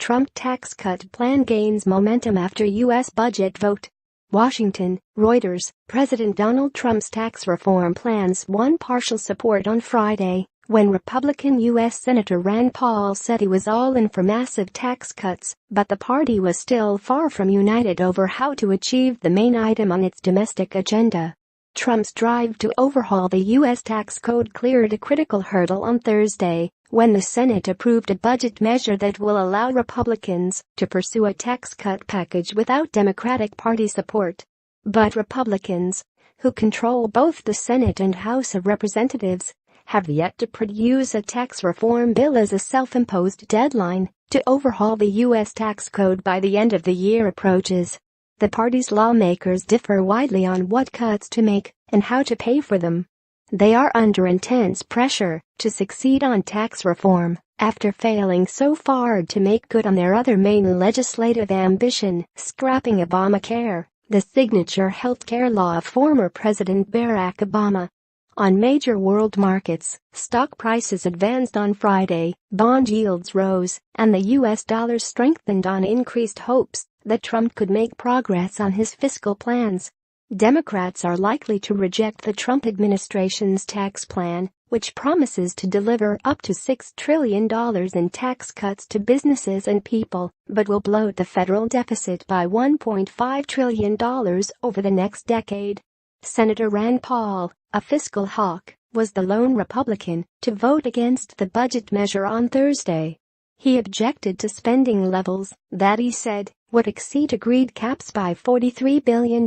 Trump tax cut plan gains momentum after U.S. budget vote. Washington, Reuters. President Donald Trump's tax reform plans won partial support on Friday when Republican U.S. Senator Rand Paul said he was all in for massive tax cuts, but the party was still far from united over how to achieve the main item on its domestic agenda. Trump's drive to overhaul the U.S. tax code cleared a critical hurdle on Thursday when the Senate approved a budget measure that will allow Republicans to pursue a tax cut package without Democratic Party support. But Republicans, who control both the Senate and House of Representatives, have yet to produce a tax reform bill as a self-imposed deadline to overhaul the U.S. tax code by the end of the year approaches. The party's lawmakers differ widely on what cuts to make and how to pay for them. They are under intense pressure to succeed on tax reform after failing so far to make good on their other main legislative ambition, scrapping Obamacare, the signature healthcare law of former President Barack Obama. On major world markets, stock prices advanced on Friday, bond yields rose, and the U.S. dollar strengthened on increased hopes that Trump could make progress on his fiscal plans. Democrats are likely to reject the Trump administration's tax plan, which promises to deliver up to $6 trillion in tax cuts to businesses and people, but will bloat the federal deficit by $1.5 trillion over the next decade. Senator Rand Paul, a fiscal hawk, was the lone Republican to vote against the budget measure on Thursday. He objected to spending levels that he said would exceed agreed caps by $43 billion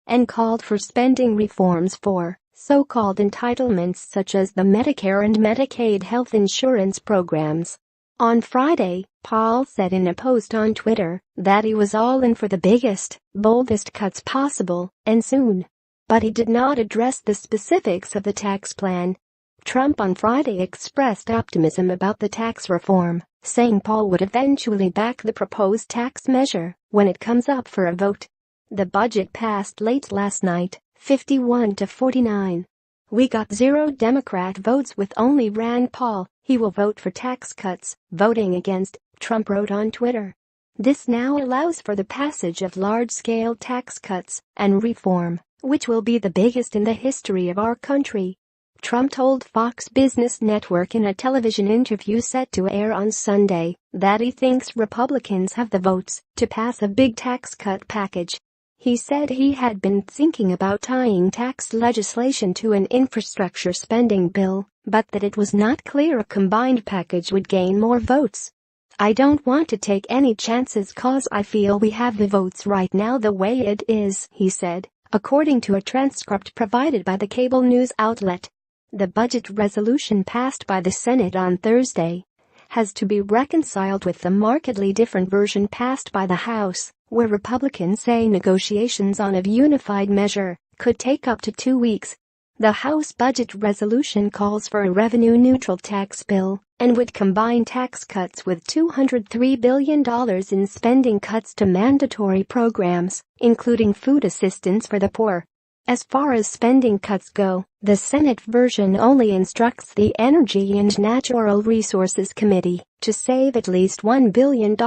and called for spending reforms for so-called entitlements such as the Medicare and Medicaid health insurance programs. On Friday, Paul said in a post on Twitter that he was all in for the biggest, boldest cuts possible, and soon. But he did not address the specifics of the tax plan. Trump on Friday expressed optimism about the tax reform, saying Paul would eventually back the proposed tax measure when it comes up for a vote. The budget passed late last night, 51-49. "We got 0 Democrat votes with only Rand Paul. He will vote for tax cuts, voting against," Trump wrote on Twitter. This now allows for the passage of large-scale tax cuts and reform, which will be the biggest in the history of our country. Trump told Fox Business Network in a television interview set to air on Sunday that he thinks Republicans have the votes to pass a big tax cut package. He said he had been thinking about tying tax legislation to an infrastructure spending bill, but that it was not clear a combined package would gain more votes. "I don't want to take any chances cause I feel we have the votes right now the way it is," he said, according to a transcript provided by the cable news outlet. The budget resolution passed by the Senate on Thursday has to be reconciled with the markedly different version passed by the House, where Republicans say negotiations on a unified measure could take up to 2 weeks. The House budget resolution calls for a revenue-neutral tax bill and would combine tax cuts with $203 billion in spending cuts to mandatory programs, including food assistance for the poor. As far as spending cuts go, the Senate version only instructs the Energy and Natural Resources Committee to save at least $1 billion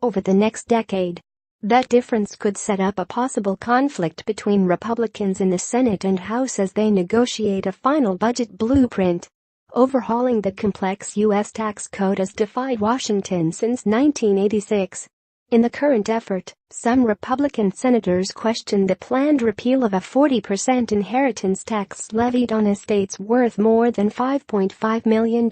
over the next decade. That difference could set up a possible conflict between Republicans in the Senate and House as they negotiate a final budget blueprint. Overhauling the complex U.S. tax code has defied Washington since 1986. In the current effort, some Republican senators questioned the planned repeal of a 40% inheritance tax levied on estates worth more than $5.5 million,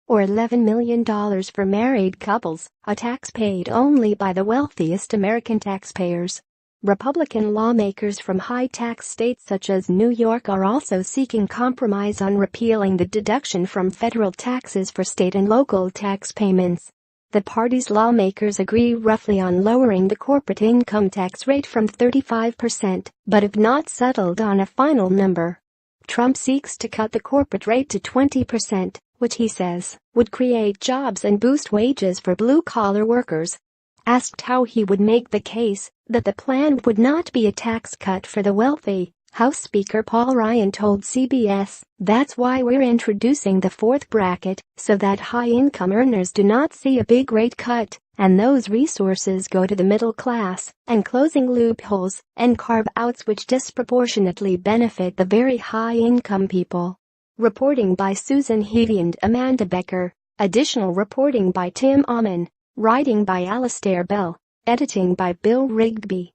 or $11 million for married couples, a tax paid only by the wealthiest American taxpayers. Republican lawmakers from high-tax states such as New York are also seeking compromise on repealing the deduction from federal taxes for state and local tax payments. The party's lawmakers agree roughly on lowering the corporate income tax rate from 35%, but have not settled on a final number. Trump seeks to cut the corporate rate to 20%, which he says would create jobs and boost wages for blue-collar workers. Asked how he would make the case that the plan would not be a tax cut for the wealthy, House Speaker Paul Ryan told CBS, "That's why we're introducing the fourth bracket, so that high-income earners do not see a big rate cut, and those resources go to the middle class, and closing loopholes and carve-outs which disproportionately benefit the very high-income people." Reporting by Susan Heavey and Amanda Becker. Additional reporting by Tim Auman. Writing by Alastair Bell. Editing by Bill Rigby.